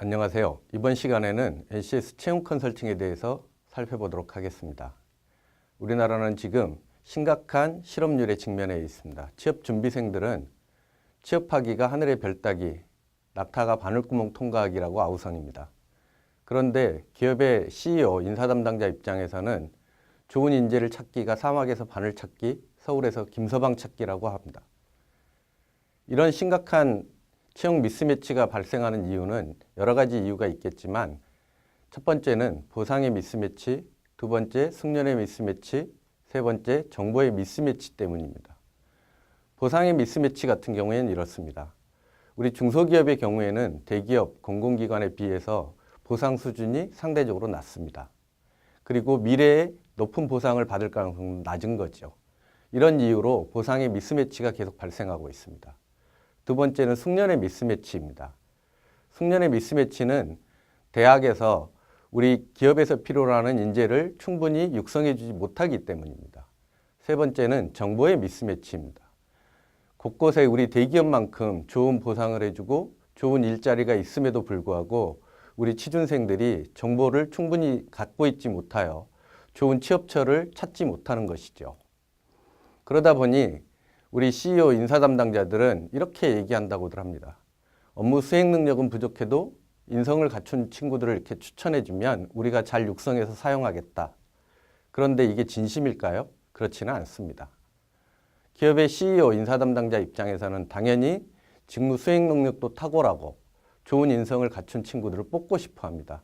안녕하세요. 이번 시간에는 NCS 채용 컨설팅에 대해서 살펴보도록 하겠습니다. 우리나라는 지금 심각한 실업률에 직면해 있습니다. 취업 준비생들은 취업하기가 하늘의 별 따기, 낙타가 바늘구멍 통과하기라고 아우성입니다. 그런데 기업의 CEO, 인사 담당자 입장에서는 좋은 인재를 찾기가 사막에서 바늘 찾기, 서울에서 김서방 찾기라고 합니다. 이런 심각한 채용 미스매치가 발생하는 이유는 여러 가지 이유가 있겠지만 첫 번째는 보상의 미스매치, 두 번째 숙련의 미스매치, 세 번째 정보의 미스매치 때문입니다. 보상의 미스매치 같은 경우에는 이렇습니다. 우리 중소기업의 경우에는 대기업, 공공기관에 비해서 보상 수준이 상대적으로 낮습니다. 그리고 미래에 높은 보상을 받을 가능성은 낮은 거죠. 이런 이유로 보상의 미스매치가 계속 발생하고 있습니다. 두 번째는 숙련의 미스매치입니다. 숙련의 미스매치는 대학에서 우리 기업에서 필요로 하는 인재를 충분히 육성해 주지 못하기 때문입니다. 세 번째는 정보의 미스매치입니다. 곳곳에 우리 대기업만큼 좋은 보상을 해주고 좋은 일자리가 있음에도 불구하고 우리 취준생들이 정보를 충분히 갖고 있지 못하여 좋은 취업처를 찾지 못하는 것이죠. 그러다 보니 우리 CEO 인사 담당자들은 이렇게 얘기한다고들 합니다. 업무 수행 능력은 부족해도 인성을 갖춘 친구들을 이렇게 추천해주면 우리가 잘 육성해서 사용하겠다. 그런데 이게 진심일까요? 그렇지는 않습니다. 기업의 CEO 인사 담당자 입장에서는 당연히 직무 수행 능력도 탁월하고 좋은 인성을 갖춘 친구들을 뽑고 싶어 합니다.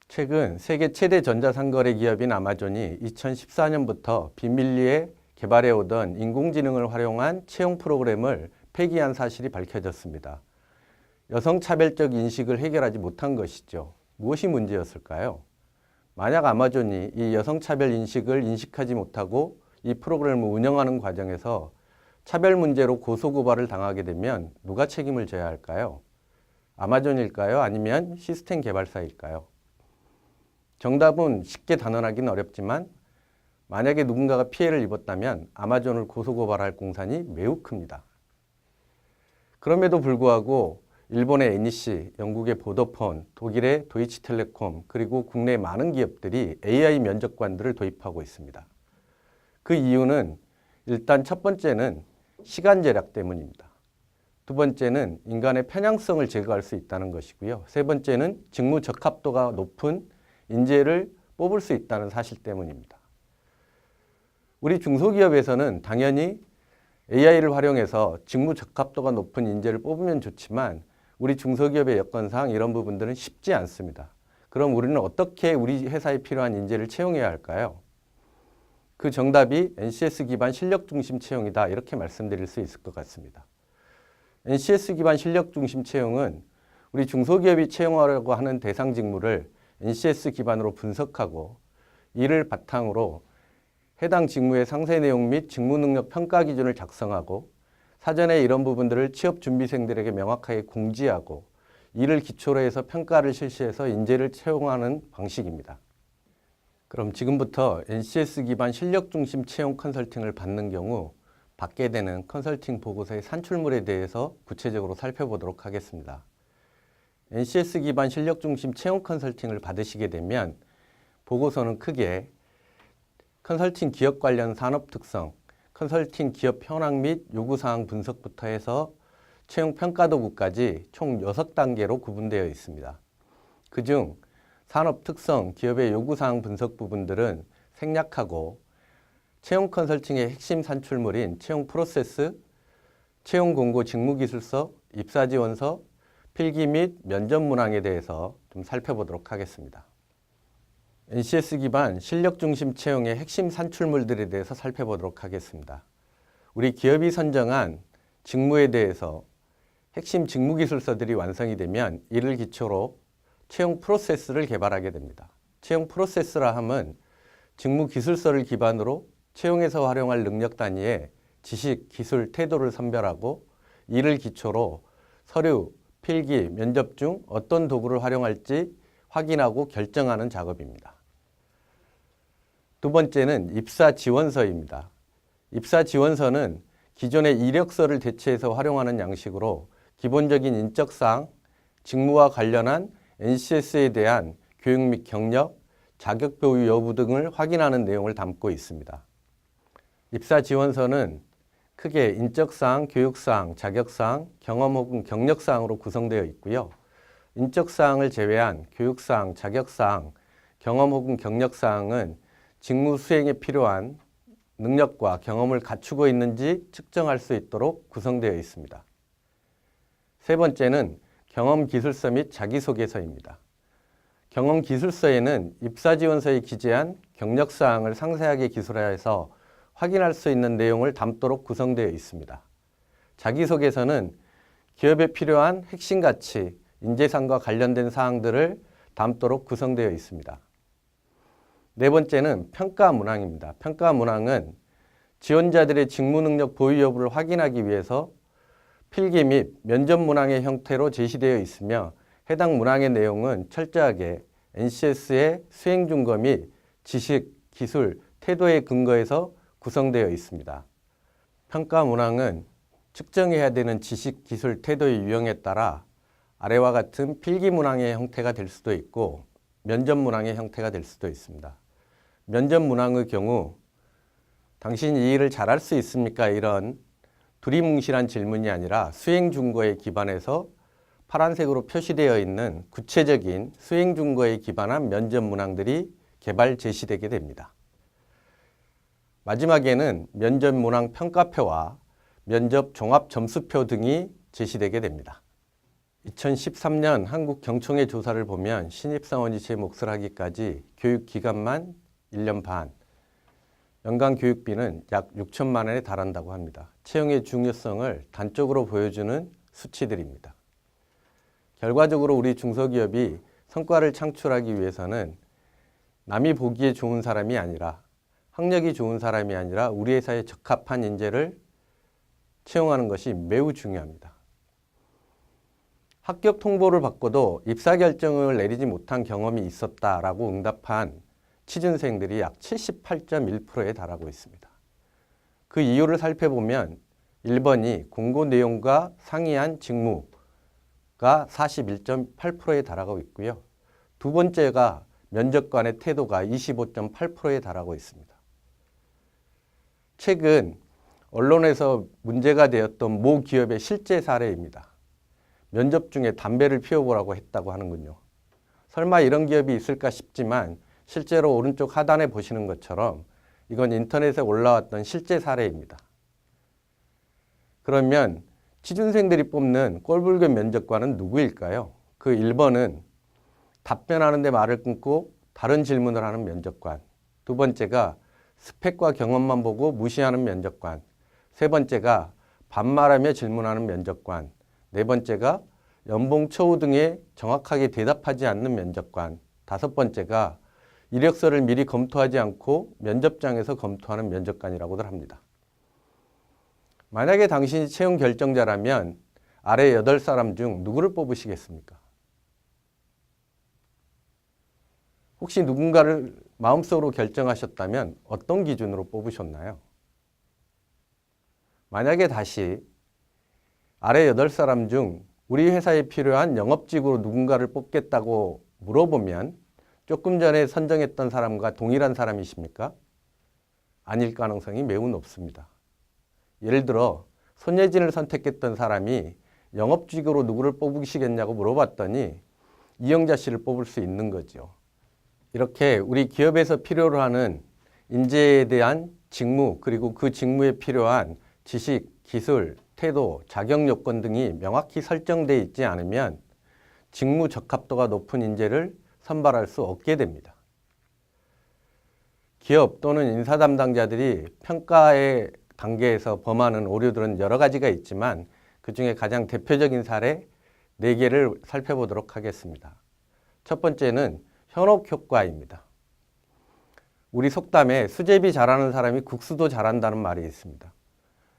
최근 세계 최대 전자상거래 기업인 아마존이 2014년부터 비밀리에 개발해오던 인공지능을 활용한 채용 프로그램을 폐기한 사실이 밝혀졌습니다. 여성차별적 인식을 해결하지 못한 것이죠. 무엇이 문제였을까요? 만약 아마존이 이 여성차별 인식을 인식하지 못하고 이 프로그램을 운영하는 과정에서 차별 문제로 고소고발을 당하게 되면 누가 책임을 져야 할까요? 아마존일까요? 아니면 시스템 개발사일까요? 정답은 쉽게 단언하기는 어렵지만 만약에 누군가가 피해를 입었다면 아마존을 고소고발할 공산이 매우 큽니다. 그럼에도 불구하고 일본의 NEC, 영국의 보더폰, 독일의 도이치텔레콤, 그리고 국내 많은 기업들이 AI 면접관들을 도입하고 있습니다. 그 이유는 일단 첫 번째는 시간 절약 때문입니다. 두 번째는 인간의 편향성을 제거할 수 있다는 것이고요. 세 번째는 직무 적합도가 높은 인재를 뽑을 수 있다는 사실 때문입니다. 우리 중소기업에서는 당연히 AI를 활용해서 직무 적합도가 높은 인재를 뽑으면 좋지만 우리 중소기업의 여건상 이런 부분들은 쉽지 않습니다. 그럼 우리는 어떻게 우리 회사에 필요한 인재를 채용해야 할까요? 그 정답이 NCS 기반 실력 중심 채용이다 이렇게 말씀드릴 수 있을 것 같습니다. NCS 기반 실력 중심 채용은 우리 중소기업이 채용하려고 하는 대상 직무를 NCS 기반으로 분석하고 이를 바탕으로 해당 직무의 상세 내용 및 직무 능력 평가 기준을 작성하고 사전에 이런 부분들을 취업 준비생들에게 명확하게 공지하고 이를 기초로 해서 평가를 실시해서 인재를 채용하는 방식입니다. 그럼 지금부터 NCS 기반 실력 중심 채용 컨설팅을 받는 경우 받게 되는 컨설팅 보고서의 산출물에 대해서 구체적으로 살펴보도록 하겠습니다. NCS 기반 실력 중심 채용 컨설팅을 받으시게 되면 보고서는 크게 컨설팅 기업 관련 산업 특성, 컨설팅 기업 현황 및 요구사항 분석부터 해서 채용 평가 도구까지 총 6단계로 구분되어 있습니다. 그중 산업 특성, 기업의 요구사항 분석 부분들은 생략하고 채용 컨설팅의 핵심 산출물인 채용 프로세스, 채용 공고 직무기술서, 입사지원서, 필기 및 면접 문항에 대해서 좀 살펴보도록 하겠습니다. NCS 기반 실력 중심 채용의 핵심 산출물들에 대해서 살펴보도록 하겠습니다. 우리 기업이 선정한 직무에 대해서 핵심 직무기술서들이 완성이 되면 이를 기초로 채용 프로세스를 개발하게 됩니다. 채용 프로세스라 함은 직무기술서를 기반으로 채용에서 활용할 능력 단위의 지식, 기술, 태도를 선별하고 이를 기초로 서류, 필기, 면접 중 어떤 도구를 활용할지 확인하고 결정하는 작업입니다. 두 번째는 입사지원서입니다. 입사지원서는 기존의 이력서를 대체해서 활용하는 양식으로 기본적인 인적사항, 직무와 관련한 NCS에 대한 교육 및 경력, 자격 보유 여부 등을 확인하는 내용을 담고 있습니다. 입사 지원서는 크게 인적사항, 교육사항, 자격사항, 경험 혹은 경력사항으로 구성되어 있고요. 인적사항을 제외한 교육사항, 자격사항, 경험 혹은 경력사항은 직무 수행에 필요한 능력과 경험을 갖추고 있는지 측정할 수 있도록 구성되어 있습니다. 세 번째는 경험기술서 및 자기소개서입니다. 경험기술서에는 입사지원서에 기재한 경력사항을 상세하게 기술화해서 확인할 수 있는 내용을 담도록 구성되어 있습니다. 자기소개서는 기업에 필요한 핵심 가치, 인재상과 관련된 사항들을 담도록 구성되어 있습니다. 네 번째는 평가 문항입니다. 평가 문항은 지원자들의 직무 능력 보유 여부를 확인하기 위해서 필기 및 면접 문항의 형태로 제시되어 있으며 해당 문항의 내용은 철저하게 NCS의 수행 준거 및 지식, 기술, 태도에 근거해서 구성되어 있습니다. 평가 문항은 측정해야 되는 지식, 기술, 태도의 유형에 따라 아래와 같은 필기 문항의 형태가 될 수도 있고 면접 문항의 형태가 될 수도 있습니다. 면접 문항의 경우 당신 이 일을 잘할 수 있습니까? 이런 두리뭉실한 질문이 아니라 수행 준거에 기반해서 파란색으로 표시되어 있는 구체적인 수행 준거에 기반한 면접 문항들이 개발 제시되게 됩니다. 마지막에는 면접 문항 평가표와 면접 종합 점수표 등이 제시되게 됩니다. 2013년 한국경총의 조사를 보면 신입사원이 제 몫을 하기까지 교육기간만 1년 반, 연간 교육비는 약 6천만 원에 달한다고 합니다. 채용의 중요성을 단적으로 보여주는 수치들입니다. 결과적으로 우리 중소기업이 성과를 창출하기 위해서는 남이 보기에 좋은 사람이 아니라 학력이 좋은 사람이 아니라 우리 회사에 적합한 인재를 채용하는 것이 매우 중요합니다. 합격 통보를 받고도 입사 결정을 내리지 못한 경험이 있었다라고 응답한 취준생들이 약 78.1%에 달하고 있습니다. 그 이유를 살펴보면 1번이 공고 내용과 상이한 직무가 41.8%에 달하고 있고요. 두 번째가 면접관의 태도가 25.8%에 달하고 있습니다. 최근 언론에서 문제가 되었던 모 기업의 실제 사례입니다. 면접 중에 담배를 피워보라고 했다고 하는군요. 설마 이런 기업이 있을까 싶지만 실제로 오른쪽 하단에 보시는 것처럼 이건 인터넷에 올라왔던 실제 사례입니다. 그러면 취준생들이 뽑는 꼴불견 면접관은 누구일까요? 그 1번은 답변하는데 말을 끊고 다른 질문을 하는 면접관. 두 번째가 스펙과 경험만 보고 무시하는 면접관. 세 번째가 반말하며 질문하는 면접관. 네 번째가 연봉 처우 등에 정확하게 대답하지 않는 면접관. 다섯 번째가 이력서를 미리 검토하지 않고 면접장에서 검토하는 면접관이라고들 합니다. 만약에 당신이 채용 결정자라면 아래 8사람 중 누구를 뽑으시겠습니까? 혹시 누군가를 마음속으로 결정하셨다면 어떤 기준으로 뽑으셨나요? 만약에 다시 아래 8사람 중 우리 회사에 필요한 영업직으로 누군가를 뽑겠다고 물어보면 조금 전에 선정했던 사람과 동일한 사람이십니까? 아닐 가능성이 매우 높습니다. 예를 들어 손예진을 선택했던 사람이 영업직으로 누구를 뽑으시겠냐고 물어봤더니 이영자 씨를 뽑을 수 있는 거죠. 이렇게 우리 기업에서 필요로 하는 인재에 대한 직무 그리고 그 직무에 필요한 지식, 기술, 태도, 자격 요건 등이 명확히 설정되어 있지 않으면 직무 적합도가 높은 인재를 선발할 수 없게 됩니다. 기업 또는 인사 담당자들이 평가의 단계에서 범하는 오류들은 여러 가지가 있지만 그중에 가장 대표적인 사례 4개를 살펴보도록 하겠습니다. 첫 번째는 현혹 효과입니다. 우리 속담에 수제비 잘하는 사람이 국수도 잘한다는 말이 있습니다.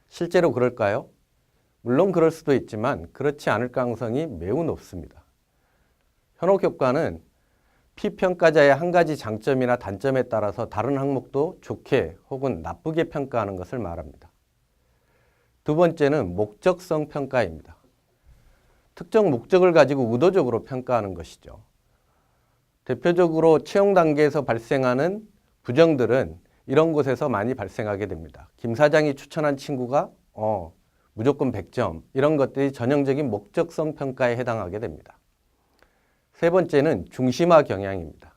실제로 그럴까요? 물론 그럴 수도 있지만 그렇지 않을 가능성이 매우 높습니다. 현혹 효과는 피평가자의 한 가지 장점이나 단점에 따라서 다른 항목도 좋게 혹은 나쁘게 평가하는 것을 말합니다. 두 번째는 목적성 평가입니다. 특정 목적을 가지고 의도적으로 평가하는 것이죠. 대표적으로 채용 단계에서 발생하는 부정들은 이런 곳에서 많이 발생하게 됩니다. 김 사장이 추천한 친구가 무조건 100점 이런 것들이 전형적인 목적성 평가에 해당하게 됩니다. 세 번째는 중심화 경향입니다.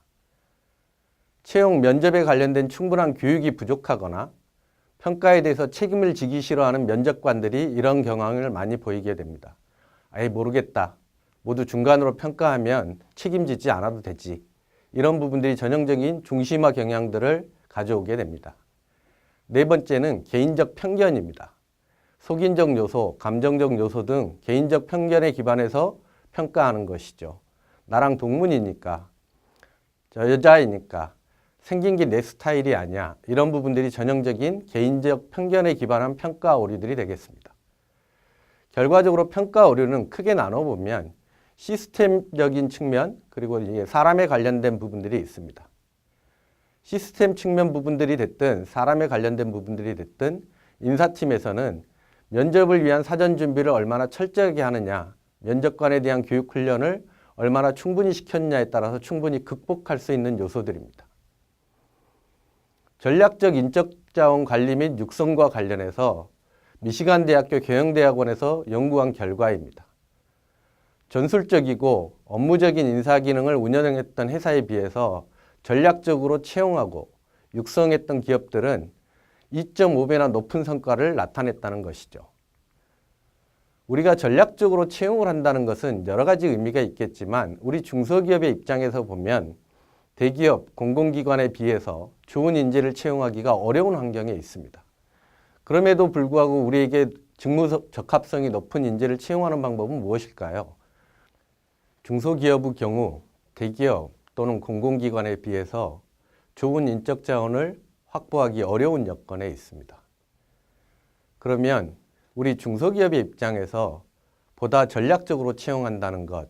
채용 면접에 관련된 충분한 교육이 부족하거나 평가에 대해서 책임을 지기 싫어하는 면접관들이 이런 경향을 많이 보이게 됩니다. 아예 모르겠다. 모두 중간으로 평가하면 책임지지 않아도 되지. 이런 부분들이 전형적인 중심화 경향들을 가져오게 됩니다. 네 번째는 개인적 편견입니다. 속인적 요소, 감정적 요소 등 개인적 편견에 기반해서 평가하는 것이죠. 나랑 동문이니까, 저 여자이니까, 생긴 게 내 스타일이 아니야. 이런 부분들이 전형적인 개인적 편견에 기반한 평가 오류들이 되겠습니다. 결과적으로 평가 오류는 크게 나눠보면 시스템적인 측면 그리고 사람에 관련된 부분들이 있습니다. 시스템 측면 부분들이 됐든 사람에 관련된 부분들이 됐든 인사팀에서는 면접을 위한 사전 준비를 얼마나 철저하게 하느냐, 면접관에 대한 교육 훈련을 얼마나 충분히 시켰느냐에 따라서 충분히 극복할 수 있는 요소들입니다. 전략적 인적자원 관리 및 육성과 관련해서 미시간 대학교 경영대학원에서 연구한 결과입니다. 전술적이고 업무적인 인사 기능을 운영했던 회사에 비해서 전략적으로 채용하고 육성했던 기업들은 2.5배나 높은 성과를 나타냈다는 것이죠. 우리가 전략적으로 채용을 한다는 것은 여러 가지 의미가 있겠지만 우리 중소기업의 입장에서 보면 대기업, 공공기관에 비해서 좋은 인재를 채용하기가 어려운 환경에 있습니다. 그럼에도 불구하고 우리에게 직무 적합성이 높은 인재를 채용하는 방법은 무엇일까요? 중소기업의 경우 대기업 또는 공공기관에 비해서 좋은 인적 자원을 확보하기 어려운 여건에 있습니다. 그러면 우리 중소기업의 입장에서 보다 전략적으로 채용한다는 것,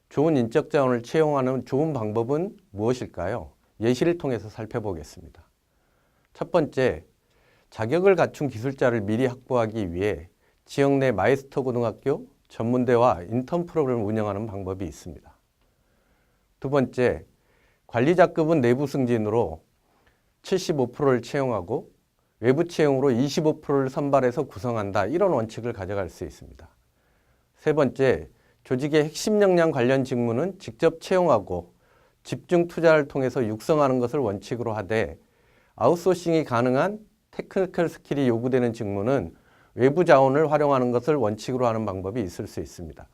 좋은 인적 자원을 채용하는 좋은 방법은 무엇일까요? 예시를 통해서 살펴보겠습니다. 첫 번째, 자격을 갖춘 기술자를 미리 확보하기 위해 지역 내 마이스터 고등학교, 전문대와 인턴 프로그램을 운영하는 방법이 있습니다. 두 번째, 관리자급은 내부 승진으로 75%를 채용하고 외부 채용으로 25%를 선발해서 구성한다. 이런 원칙을 가져갈 수 있습니다. 세 번째, 조직의 핵심 역량 관련 직무는 직접 채용하고 집중 투자를 통해서 육성하는 것을 원칙으로 하되 아웃소싱이 가능한 테크니컬 스킬이 요구되는 직무는 외부 자원을 활용하는 것을 원칙으로 하는 방법이 있을 수 있습니다.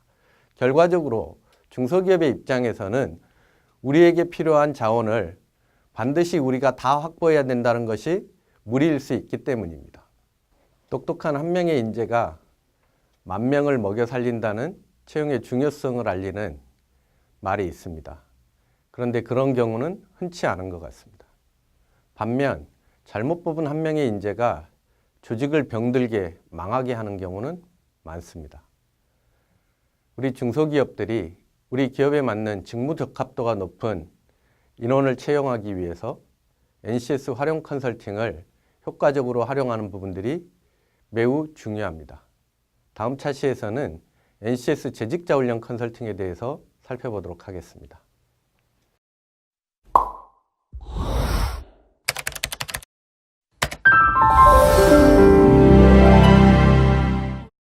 결과적으로 중소기업의 입장에서는 우리에게 필요한 자원을 반드시 우리가 다 확보해야 된다는 것이 무리일 수 있기 때문입니다. 똑똑한 한 명의 인재가 10,000명을 먹여 살린다는 채용의 중요성을 알리는 말이 있습니다. 그런데 그런 경우는 흔치 않은 것 같습니다. 반면 잘못 뽑은 한 명의 인재가 조직을 병들게 망하게 하는 경우는 많습니다. 우리 중소기업들이 우리 기업에 맞는 직무 적합도가 높은 인원을 채용하기 위해서 NCS 활용 컨설팅을 효과적으로 활용하는 부분들이 매우 중요합니다. 다음 차시에서는 NCS 재직자 훈련 컨설팅에 대해서 살펴보도록 하겠습니다.